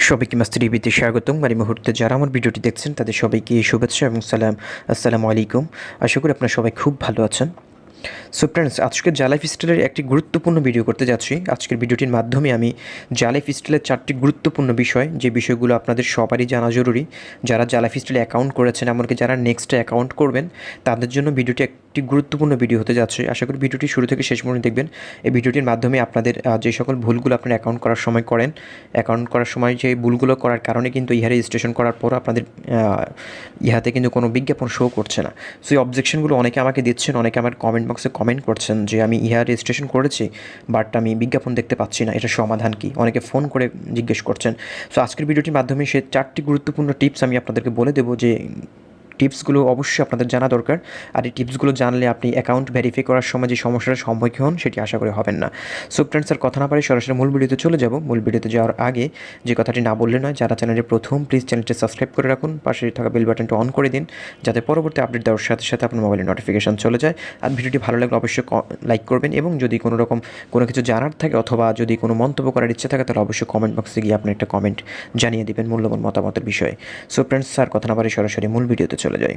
সবাইকে মাস্তি টিভিতে স্বাগতম। আর এই মুহূর্তে যারা আমার ভিডিওটি দেখছেন তাদের সবাইকে শুভেচ্ছা এবং সালাম। আসসালামু আলাইকুম। আশা করি আপনারা সবাই খুব ভালো আছেন। সো ফ্রেন্ডস, আজকে জালাইফস্টাইলের একটি গুরুত্বপূর্ণ ভিডিও করতে যাচ্ছি। আজকের ভিডিওটির মাধ্যমে আমি জালাইফস্টাইলের 4টি গুরুত্বপূর্ণ বিষয়, যে বিষয়গুলো আপনাদের সবারই জানা জরুরি, যারা জালাইফস্টাইলে অ্যাকাউন্ট করেছেন, এমনকি যারা নেক্সটে অ্যাকাউন্ট করবেন, তাদের জন্য ভিডিওটি একটি গুরুত্বপূর্ণ ভিডিও হতে যাচ্ছে। আশা করি ভিডিওটি শুরু থেকে শেষ পর্যন্ত দেখবেন। এই ভিডিওটির মাধ্যমে আপনাদের যে সকল ভুলগুলো আপনারা অ্যাকাউন্ট করার সময় করেন, অ্যাকাউন্ট করার সময় যে ভুলগুলো করার কারণে কিন্তু ইহা রেজিস্ট্রেশন করার পর আপনাদের ইহাতে কিন্তু কোনো বিজ্ঞাপন শো করছে না। সো এই অবজেকশনগুলো অনেকে আমাকে দিচ্ছেন, অনেকে আমার কমেন্ট বক্সে কমেন্ট করছেন যে আমি ইহা রেজিস্ট্রেশন করেছি বাট আমি বিজ্ঞাপন দেখতে পাচ্ছি না, এটা সমাধান কি? অনেকে ফোন করে জিজ্ঞেস করছেন। সো আজকের ভিডিওটির মাধ্যমে সে 4টি গুরুত্বপূর্ণ টিপস আমি আপনাদেরকে বলে দেবো, যে টিপসগুলো অবশ্যই আপনাদের জানা দরকার। আর এই টিপসগুলো জানলে আপনি অ্যাকাউন্ট ভেরিফাই করার সময় যে সমস্যার সম্মুখীন হন সেটি আশা করি হবেন না। সো ফ্রেন্ডস, আর কথা না পারি সরাসরি মূল ভিডিওতে চলে যাব। মূল ভিডিওতে যাওয়ার আগে যে কথাটি না বললে নয়, যারা চ্যানেলে প্রথম, প্লিজ চ্যানেলটি সাবস্ক্রাইব করে রাখুন, পাশে থাকা বেল বাটনটা অন করে দিন, যাতে পরবর্তী আপডেট দেওয়ার সাথে সাথে আপনার মোবাইলে নোটিফিকেশন চলে যায়। আর ভিডিওটি ভালো লাগলে অবশ্যই লাইক করবেন, এবং যদি কোনো কিছু জানার থাকে অথবা যদি কোনো মন্তব্য করার ইচ্ছা থাকে তাহলে অবশ্যই কমেন্ট বক্সে গিয়ে আপনি একটা কমেন্ট জানিয়ে দেবেন মূল্যবান মতামতের বিষয়ে। সো ফ্রেন্ডস, আর কথা না পারি সরাসরি মূল ভিডিওতে চলে যাই।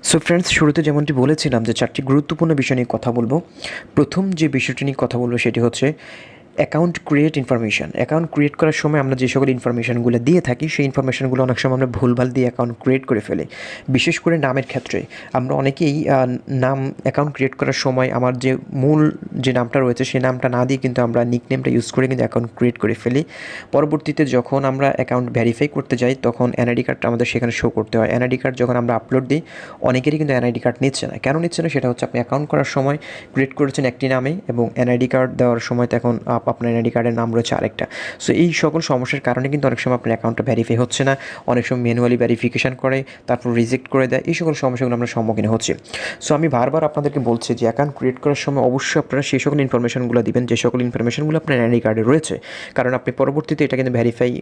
সো ফ্রেন্ডস, শুরুতে যেমনটি বলেছিলাম যে 4টি গুরুত্বপূর্ণ বিষয় নিয়ে কথা বলবো। প্রথম যে বিষয়টি নিয়ে কথা বলবো সেটি হচ্ছে account create information. Account create করার সময় আমরা যে সকল ইনফরমেশানগুলো দিয়ে থাকি, সেই ইনফরমেশানগুলো অনেক সময় আমরা ভুলভাল দিয়ে অ্যাকাউন্ট ক্রিয়েট করে ফেলি। বিশেষ করে নামের ক্ষেত্রে আমরা অনেকেই নাম অ্যাকাউন্ট ক্রিয়েট করার সময় আমার যে মূল যে নামটা রয়েছে সেই নামটা না দিয়ে কিন্তু আমরা নিকনেমটা ইউজ করে কিন্তু অ্যাকাউন্ট ক্রিয়েট করে ফেলি। পরবর্তীতে যখন আমরা অ্যাকাউন্ট ভেরিফাই করতে যাই তখন এনআইডি কার্ডটা আমাদের সেখানে শো করতে হয়। এনআইডি কার্ড যখন আমরা আপলোড দিই, অনেকেরই কিন্তু এনআইডি কার্ড নিচ্ছে না। কেন নিচ্ছে না? সেটা হচ্ছে আপনি অ্যাকাউন্ট করার সময় ক্রিয়েট করেছেন একটি নামে, এবং এনআইডি কার্ড দেওয়ার সময় তখন আপনার এনআইডি কার্ডের নাম রয়েছে আরেকটা। সো এই সকল সমস্যার কারণে কিন্তু অনেক সময় আপনার অ্যাকাউন্টটা ভেরিফাই হচ্ছে না, অনেক সময় ম্যানুয়ালি ভেরিফিকেশন করে তারপর রিজেক্ট করে দেয়। এই সকল সমস্যাগুলো আমরা সম্মুখীন হচ্ছি। সো আমি বারবার আপনাদেরকে বলছি যে অ্যাকাউন্ট ক্রিয়েট করার সময় অবশ্যই আপনারা সেই সকল ইনফরমেশনগুলো দিবেন যে সকল ইনফরমেশনগুলো আপনার এনআইডি কার্ডে রয়েছে, কারণ আপনি পরবর্তীতে এটা কিন্তু ভেরিফাই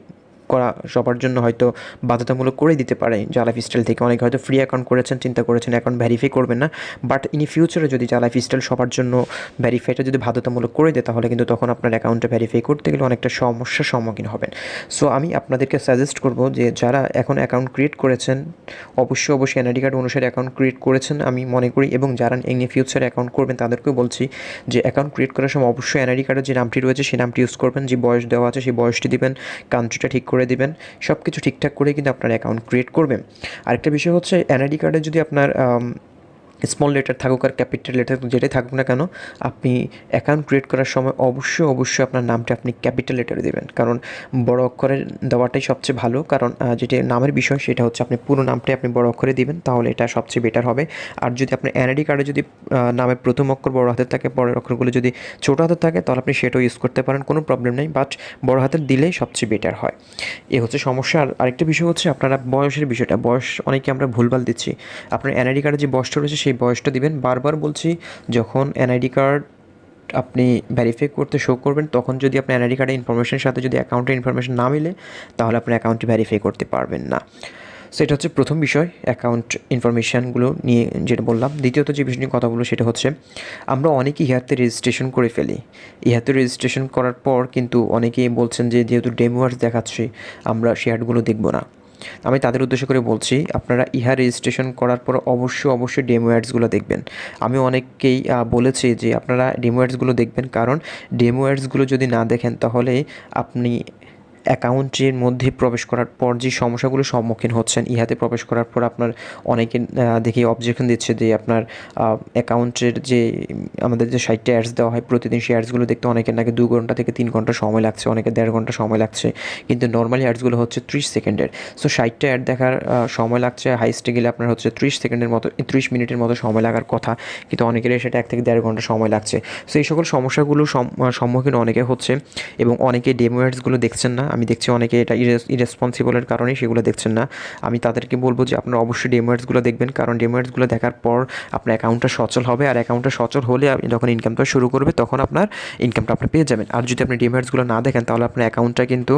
করা সবার জন্য হয়তো বাধ্যতামূলক করে দিতে পারে জালাইফস্টাইল থেকে। অনেকে হয়তো ফ্রি অ্যাকাউন্ট করেছেন, চিন্তা করেছেন অ্যাকাউন্ট ভেরিফাই করবেন না, বাট ইন ফিউচারে যদি জালাইফস্টাইল সবার জন্য ভেরিফাইটা যদি বাধ্যতামূলক করে দেয় তাহলে কিন্তু তখন আপনার অ্যাকাউন্টটা ভেরিফাই করতে গেলে অনেকটা সমস্যার সম্মুখীন হবেন। সো আমি আপনাদেরকে সাজেস্ট করব যে যারা এখন অ্যাকাউন্ট ক্রিয়েট করেছেন অবশ্যই এনআইডি কার্ড অনুসারে অ্যাকাউন্ট ক্রিয়েট করেছেন আমি মনে করি, এবং যারা ইন ফিউচারে অ্যাকাউন্ট করবেন তাদেরকেও বলছি যে অ্যাকাউন্ট ক্রিয়েট করার সময় অবশ্যই এনআইডি কার্ডের যে নামটি রয়েছে সেই নামটি ইউজ করবেন, যে বয়স দেওয়া আছে সেই বয়সটি দিবেন, কান্ট্রিটা ঠিক করে দিবেন, সব কিছু ঠিকঠাক করে কিন্তু আপনার অ্যাকাউন্ট ক্রিয়েট করবেন। আরেকটা বিষয় হচ্ছে এনআইডি কার্ডে যদি আপনার স্মল লেটার থাকুক আর ক্যাপিটাল লেটার যেটাই থাকুক না কেন, আপনি অ্যাকাউন্ট ক্রিয়েট করার সময় অবশ্যই আপনার নামটা আপনি ক্যাপিটাল লেটারে দেবেন, কারণ বড় অক্ষরে দেওয়াটাই সবচেয়ে ভালো। কারণ যেটা নামের বিষয় সেটা হচ্ছে আপনি পুরো নামটাই আপনি বড় অক্ষরে দিবেন, তাহলে এটা সবচেয়ে বেটার হবে। আর যদি আপনার এনআইডি কার্ডে যদি নামের প্রথম অক্ষর বড় হাতের থাকে, পরের অক্ষরগুলো যদি ছোটো হাতের থাকে তাহলে আপনি সেটাও ইউজ করতে পারেন, কোনো প্রবলেম নেই, বাট বড় হাতের দিলেই সবচেয়ে বেটার হয়। এ হচ্ছে সমস্যা। আর আরেকটা বিষয় হচ্ছে আপনারা বয়সের বিষয়টা, বয়স অনেকে আমরা ভুলভাল দিচ্ছি। আপনার এনআইডি কার্ডে যে বয়সটা রয়েছে সেই বয়সটা দিবেন। বারবার বলছি, যখন এনআইডি কার্ড আপনি ভেরিফাই করতে শো করবেন তখন যদি আপনার এনআইডি কার্ডের ইনফরমেশনের সাথে যদি অ্যাকাউন্টের ইনফরমেশন না মিলে তাহলে আপনার অ্যাকাউন্টটি ভেরিফাই করতে পারবেন না। সো এটা হচ্ছে প্রথম বিষয়, অ্যাকাউন্ট ইনফরমেশানগুলো নিয়ে যেটা বললাম। দ্বিতীয়ত যে বিষয় নিয়ে কথা বলবো সেটা হচ্ছে আমরা অনেকেই ইহাতে রেজিস্ট্রেশন করে ফেলি। ইহাতে রেজিস্ট্রেশন করার পর কিন্তু অনেকেই বলছেন যে যেহেতু ডেমোয়ার্স দেখাচ্ছে আমরা শেয়ারগুলো দেখব না। আমি তাদের উদ্দেশ্য করে বলছি, আপনারা ইহা রেজিস্ট্রেশন করার পর অবশ্যই ডেমো অ্যাডসগুলো দেখবেন। আমি অনেককেই বলেছি যে আপনারা ডেমো অ্যাডসগুলো দেখবেন, কারণ ডেমো অ্যাডসগুলো যদি না দেখেন তাহলে আপনি অ্যাকাউন্টের মধ্যে প্রবেশ করার পর যে সমস্যাগুলোর সম্মুখীন হচ্ছেন, ইহাতে প্রবেশ করার পর আপনার অনেকে দেখে অবজেকশন দিচ্ছে যে আপনার অ্যাকাউন্টের যে আমাদের যে 60টা অ্যাডস দেওয়া হয় প্রতিদিন, সেই অ্যাডসগুলো দেখতে অনেকের নাকি 2 ঘন্টা থেকে 3 ঘন্টা সময় লাগছে, অনেকে 1.5 ঘন্টা সময় লাগছে, কিন্তু নর্মালি অ্যাডসগুলো হচ্ছে 30 সেকেন্ডের। সো 60টা অ্যাড দেখার সময় লাগছে, হাইস্টে গেলে আপনার হচ্ছে 30 সেকেন্ডের মতো 30 মিনিটের মতো সময় লাগার কথা, কিন্তু অনেকের সেটা 1 থেকে 1.5 ঘন্টা সময় লাগছে। সো এই সকল সমস্যাগুলো সম্মুখীন অনেকে হচ্ছে, এবং অনেকে ডেমো অ্যাডসগুলো দেখছেন না। আমি দেখছি অনেকে এটা ইরেসপন্সিবলের কারণে সেগুলো দেখছেন না। আমি তাদেরকে বলবো যে আপনারা অবশ্যই ডেমো অ্যাডসগুলো দেখবেন, কারণ ডেমো অ্যাডসগুলো দেখার পর আপনার অ্যাকাউন্টটা সচল হবে, আর অ্যাকাউন্টটা সচল হলে আপনি যখন ইনকামটা শুরু করবে তখন আপনার ইনকামটা আপনি পেয়ে যাবেন। আর যদি আপনি ডেমো অ্যাডসগুলো না দেখেন তাহলে আপনার অ্যাকাউন্টটা কিন্তু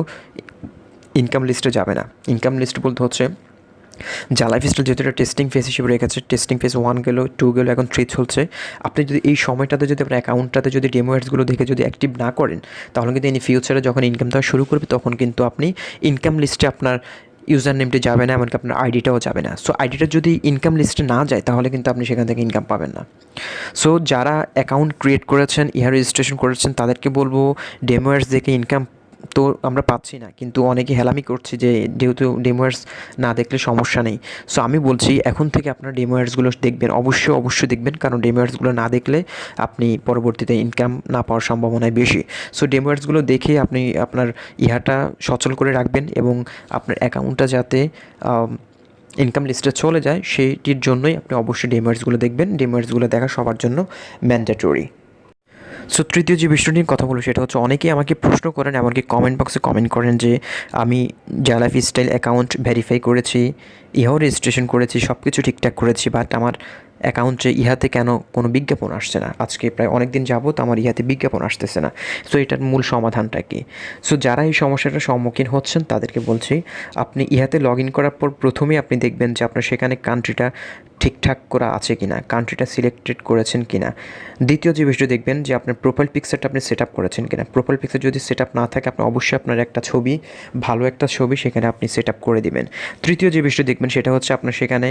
ইনকাম লিস্টে যাবে না। ইনকাম লিস্ট বলতে হচ্ছে লাইফস্টাইল যেহেতু এটা টেস্টিং ফেজ হিসেবে রেখেছে, টেস্টিং ফেজ 1 গেল, 2 গেল, এখন 3 চলছে। আপনি যদি এই সময়টাতে যদি আপনার অ্যাকাউন্টটাতে যদি ডেমো অ্যাডসগুলো দেখে যদি অ্যাক্টিভ না করেন, তাহলে কিন্তু ইন ফিউচারে যখন ইনকাম দেওয়া শুরু করবে তখন কিন্তু আপনি ইনকাম লিস্টে আপনার ইউজার নেমটি যাবে না, এমনকি আপনার আইডিটাও যাবে না। সো আইডিটা যদি ইনকাম লিস্টে না যায় তাহলে কিন্তু আপনি সেখান থেকে ইনকাম পাবেন না। সো যারা অ্যাকাউন্ট ক্রিয়েট করেছেন, ইহার রেজিস্ট্রেশন করেছেন, তাদেরকে বলবো ডেমো অ্যাডস দেখে ইনকাম তো আমরা পাচ্ছি না, কিন্তু অনেকে হেলামি করছে যে যেহেতু ডেমো অ্যাডস না দেখলে সমস্যা নেই। সো আমি বলছি এখন থেকে আপনার ডেমো অ্যাডসগুলো দেখবেন, অবশ্যই দেখবেন, কারণ ডেমো অ্যাডসগুলো না দেখলে আপনি পরবর্তীতে ইনকাম না পাওয়ার সম্ভাবনাই বেশি। সো ডেমো অ্যাডসগুলো দেখে আপনি আপনার ইহাটা সচল করে রাখবেন এবং আপনার অ্যাকাউন্টটা যাতে ইনকাম লিস্টে চলে যায় সেইটির জন্যই আপনি অবশ্যই ডেমো অ্যাডসগুলো দেখবেন। ডেমো অ্যাডসগুলো দেখা সবার জন্য ম্যান্ডেটরি। সো তৃতীয় যে বিষয়টি নিয়ে কথা বলবো সেটা হচ্ছে, অনেকেই আমাকে প্রশ্ন করেন, এমনকি কমেন্ট বক্সে কমেন্ট করেন যে আমি লাইফস্টাইল অ্যাকাউন্ট ভেরিফাই করেছি, ইহাও রেজিস্ট্রেশন করেছি, সব কিছু ঠিকঠাক করেছি, বাট আমার অ্যাকাউন্টে ইহাতে কেন কোনো বিজ্ঞাপন আসছে না? আজকে প্রায় অনেক দিন যাবত আমার ইহাতে বিজ্ঞাপন আসতেছে না। সো এটার মূল সমাধানটা কী? সো যারা এই সমস্যাটার সম্মুখীন হচ্ছেন তাদেরকে বলছি, আপনি ইহাতে লগ ইন করার পর প্রথমেই আপনি দেখবেন যে আপনার সেখানে কান্ট্রিটা ঠিকঠাক করা আছে কিনা, কান্ট্রিটা সিলেক্টেড করেছেন কিনা। দ্বিতীয় যে বিষয়টি দেখবেন যে আপনার প্রোফাইল পিকচারটা আপনি সেট আপ করেছেন কিনা। প্রোফাইল পিকচার যদি সেট আপ না থাকে, আপনি অবশ্যই আপনার একটা ছবি, ভালো একটা ছবি সেখানে আপনি সেট আপ করে দিবেন। তৃতীয় যে বিষয়টি দেখবেন সেটা হচ্ছে আপনার সেখানে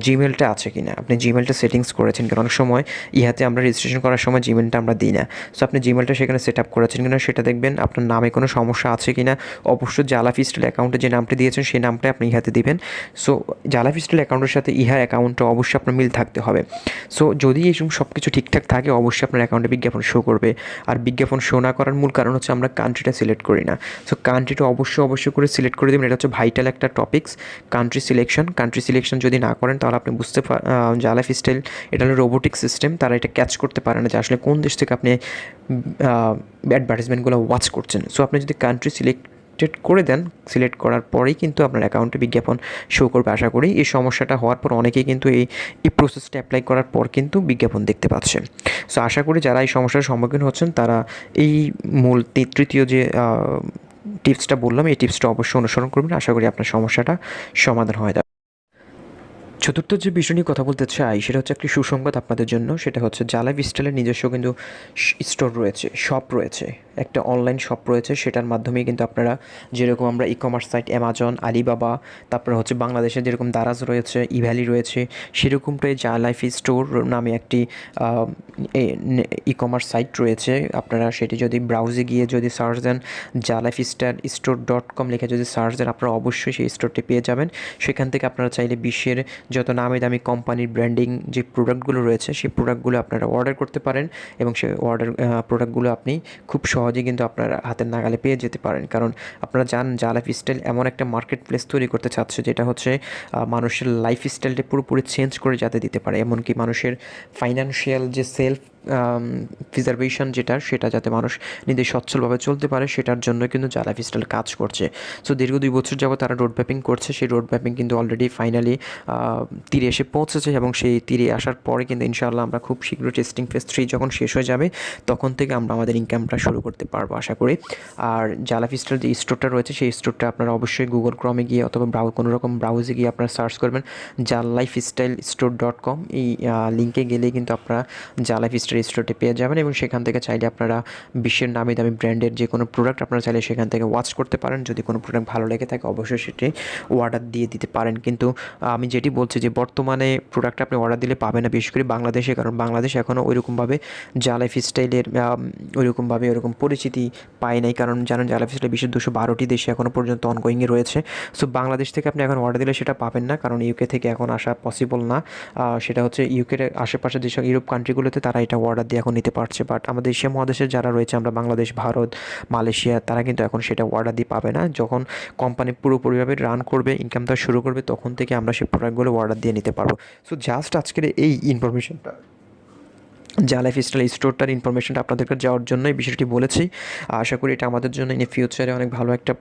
জিমেলটা আছে কিনা, আপনি জিমেলটা সেটিংস করেছেন কিনা। অনেক সময় ইহাতে আমরা রেজিস্ট্রেশন করার সময় জিমেলটা আমরা দিই না। সো আপনি জিমেলটা সেখানে সেট আপ করেছেন কিনা সেটা দেখবেন। আপনার নামে কোনো সমস্যা আছে কিনা, অবশ্যই লাইফস্টাইল অ্যাকাউন্টে যে নামটি দিয়েছেন সেই নামটাই আপনি ইহাতে দিবেন। সো লাইফস্টাইল অ্যাকাউন্টের সাথে ইহার অ্যাকাউন্টটা অবশ্যই আপনার মিল থাকতে হবে। সো যদি এইসব সব কিছু ঠিকঠাক থাকে, অবশ্যই আপনার অ্যাকাউন্টে বিজ্ঞাপন শো করবে। আর বিজ্ঞাপন শো না করার মূল কারণ হচ্ছে আমরা কান্ট্রিটা সিলেক্ট করি না। সো কান্ট্রিটা অবশ্যই করে সিলেক্ট করে দেবেন। এটা হচ্ছে ভাইটাল একটা টপিকস, কান্ট্রি সিলেকশন যদি না করেন তাহলে আপনি বুঝতে লাইফস্টাইল এটা হলো রোবোটিক সিস্টেম, তারা এটা ক্যাচ করতে পারে না যে আসলে কোন দেশ থেকে আপনি অ্যাডভার্টাইজমেন্টগুলো ওয়াচ করছেন। সো আপনি যদি কান্ট্রি সিলেক্ট করে দেন, সিলেক্ট করার পরেই কিন্তু আপনার অ্যাকাউন্টে বিজ্ঞাপন শো করবে। আশা করি এই সমস্যাটা হওয়ার পর অনেকেই কিন্তু এই প্রসেসটা অ্যাপ্লাই করার পর কিন্তু বিজ্ঞাপন দেখতে পাচ্ছে। সো আশা করি যারা এই সমস্যার সম্মুখীন হচ্ছেন তারা এই মূল তৃতীয় যে টিপসটা বললাম, এই টিপসটা অবশ্যই অনুসরণ করবেন। আশা করি আপনার সমস্যাটা সমাধান হয়ে যাবে। চতুর্থ যে বিষয় নিয়ে কথা বলতে চাই সেটা হচ্ছে একটি সুসংবাদ আপনাদের জন্য। সেটা হচ্ছে লাইফস্টাইলের নিজস্ব কিন্তু স্টোর রয়েছে, শপ রয়েছে, একটা অনলাইন শপ রয়েছে। সেটার মাধ্যমেই কিন্তু আপনারা যেরকম আমরা e commerce site Amazon, Alibaba, তারপরে হচ্ছে বাংলাদেশে যেরকম দারাজ রয়েছে, ইভ্যালি রয়েছে, সেরকমটাই লাইফ স্টোর নামে একটি ই কমার্স সাইট রয়েছে। আপনারা সেটি যদি ব্রাউজে গিয়ে যদি সার্চ দেন jaalifestyle.com লিখে যদি সার্চ দেন, আপনারা অবশ্যই সেই স্টোরটি পেয়ে যাবেন। সেখান থেকে আপনারা চাইলে বিশ্বের যত নামি দামি কোম্পানির ব্র্যান্ডিং যে প্রোডাক্টগুলো রয়েছে সেই প্রোডাক্টগুলো আপনারা অর্ডার করতে পারেন এবং সেই প্রোডাক্টগুলো আপনি খুব সহজে কিন্তু আপনার হাতের নাগালে পেয়ে যেতে পারেন। কারণ আপনারা জানেন লাইফস্টাইল এমন একটা মার্কেট প্লেস তৈরি করতে চাচ্ছে যেটা হচ্ছে মানুষের লাইফস্টাইলটা পুরোপুরি চেঞ্জ করে যাতে দিতে পারে, এমনকি মানুষের ফাইন্যান্সিয়াল যে সেলফ প্রিজার্ভেশন সেটা যাতে মানুষ নিজে সচ্ছলভাবে চলতে পারে, সেটার জন্য কিন্তু লাইফস্টাইল কাজ করছে। সো দীর্ঘ 2 বছর যাবত তারা রোড ম্যাপিং করছে। সেই রোড ম্যাপিং কিন্তু অলরেডি ফাইনালি তীরে এসে পৌঁছেছে এবং সেই তীরে আসার পরে কিন্তু ইনশাআল্লাহ আমরা খুব শীঘ্র টেস্টিং ফেজ 3 যখন শেষ হয়ে যাবে তখন থেকে আমরা আমাদের ইনকামটা শুরু করতে পারবো আশা করি। আর লাইফস্টাইল যে স্টোরটা রয়েছে সেই স্টোরটা আপনারা অবশ্যই গুগল ক্রমে গিয়ে অথবা কোনো রকম ব্রাউজে গিয়ে আপনারা সার্চ করবেন jaalifestyle.com। এই লিঙ্কে গেলেই কিন্তু আপনারা লাইফস্টাইল স্টোরটি পেয়ে যাবেন এবং সেখান থেকে চাইলে আপনারা বিশ্বের নামি দামি ব্র্যান্ডের যে কোনো প্রোডাক্ট আপনারা চাইলে সেখান থেকে ওয়াচ করতে পারেন। যদি কোনো প্রোডাক্ট ভালো লেগে থাকে অবশ্যই সেটি অর্ডার দিয়ে দিতে পারেন। কিন্তু আমি যেটি বলছি যে বর্তমানে প্রোডাক্ট আপনি অর্ডার দিলে পাবেন না, বিশেষ করে বাংলাদেশে, কারণ বাংলাদেশ এখনও ওইরকমভাবে লাইফস্টাইলের ওইরকম পরিচিতি পায় নাই। কারণ জানেন লাইফস্টাইল বিশ্বের 212টি দেশে এখনও পর্যন্ত অনগোয়িংয়ে রয়েছে। সো বাংলাদেশ থেকে আপনি এখন অর্ডার দিলে সেটা পাবেন না, কারণ ইউকে থেকে এখন আসা পসিবল না। সেটা হচ্ছে ইউকের আশেপাশে যেসব ইউরোপ কান্ট্রিগুলোতে তারা এটা অর্ডার দিয়ে এখন নিতে পারছে, বাট আমাদের এশিয়া মহাদেশের যারা রয়েছে, আমরা বাংলাদেশ, ভারত, মালয়েশিয়া, তারা কিন্তু এখন সেটা অর্ডার দিয়ে পাবে না। যখন কোম্পানি পুরোপুরিভাবে রান করবে, ইনকাম দেওয়া শুরু করবে, তখন থেকে আমরা সেই প্রোডাক্টগুলো অর্ডার দিয়ে নিতে পারবো। সো জাস্ট আজকের এই ইনফরমেশনটা লাইফস্টাইল স্টোরটার ইনফরমেশনটা আপনাদেরকে যাওয়ার জন্যই বিষয়টি বলেছি। আশা করি এটা আমাদের জন্য ইন ফিউচারে অনেক ভালো একটা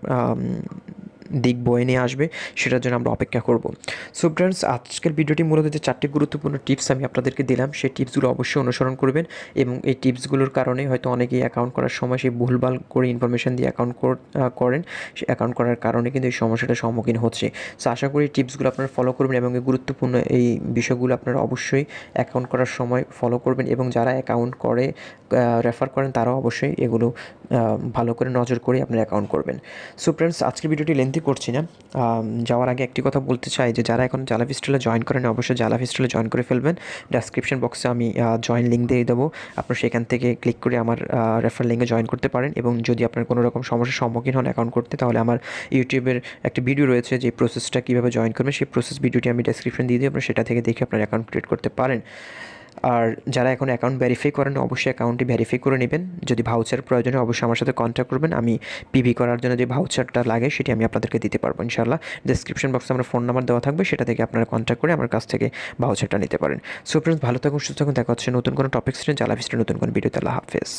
দিক বয়ে নিয়ে আসবে, সেটার জন্য আমরা অপেক্ষা করব। সো ফ্রেন্ডস, আজকের ভিডিওটি মূলত যে 4টি গুরুত্বপূর্ণ টিপস আমি আপনাদেরকে দিলাম, সেই টিপসগুলো অবশ্যই অনুসরণ করবেন এবং এই টিপসগুলোর কারণে হয়তো অনেকেই অ্যাকাউন্ট করার সময় সেই ভুলভাল করে ইনফরমেশন দিয়ে অ্যাকাউন্ট করেন, সেই অ্যাকাউন্ট করার কারণে কিন্তু এই সমস্যাটার সম্মুখীন হচ্ছে। সো আশা করি টিপসগুলো আপনারা ফলো করবেন এবং এই গুরুত্বপূর্ণ এই বিষয়গুলো আপনারা অবশ্যই অ্যাকাউন্ট করার সময় ফলো করবেন এবং যারা অ্যাকাউন্ট করে রেফার করেন তারাও অবশ্যই এগুলো ভালো করে নজর করে আপনার অ্যাকাউন্ট করবেন। সো ফ্রেন্ডস, আজকের ভিডিওটি লেন্থি করছি না, যাওয়ার আগে একটি কথা বলতে চাই যে যারা এখন জালাফিস্টাইলে জয়েন করেন অবশ্যই জালাফিস্টাইলে জয়েন করে ফেলবেন। ডেসক্রিপশন বক্সে আমি জয়েন লিঙ্ক দিয়ে দেবো, আপনারা সেখান থেকে ক্লিক করে আমার রেফার লিঙ্কে জয়েন করতে পারেন। এবং যদি আপনার কোনো রকম সমস্যার সম্মুখীন হন অ্যাকাউন্ট করতে, তাহলে আমার ইউটিউবের একটা ভিডিও রয়েছে যে প্রসেসটা কীভাবে জয়েন করবেন, সেই প্রসেস ভিডিওটি আমি ডেসক্রিপশন দিয়ে দিই, আপনারা সেটা থেকে দেখে আপনার অ্যাকাউন্ট ক্রিয়েট করতে পারেন। আর যারা এখন অ্যাকাউন্ট ভেরিফাই করেন অবশ্যই অ্যাকাউন্টটি ভেরিফাই করে নেবেন। যদি ভাউচার প্রয়োজন হয় অবশ্যই আমার সাথে কন্ট্যাক্ট করবেন, আমি পিভি করার জন্য যে ভাউচারটা লাগে সেটি আমি আপনাদেরকে দিতে পারবো ইনশাআল্লাহ। ডেসক্রিপশন বক্সে আমার ফোন নাম্বার দেওয়া থাকবে, সেটা থেকে আপনারা কন্ট্যাক্ট করে আমার কাছ থেকে ভাউচারটা নিতে পারেন। সো ফ্রেন্ডস, ভালো থাকুন, সুস্থ থাকুন, দেখা হচ্ছে নতুন কোনো টপিক্স নিয়ে জালাফিস্টাইলের নতুন কোনো ভিডিওতে। আল্লাহ হাফেজ।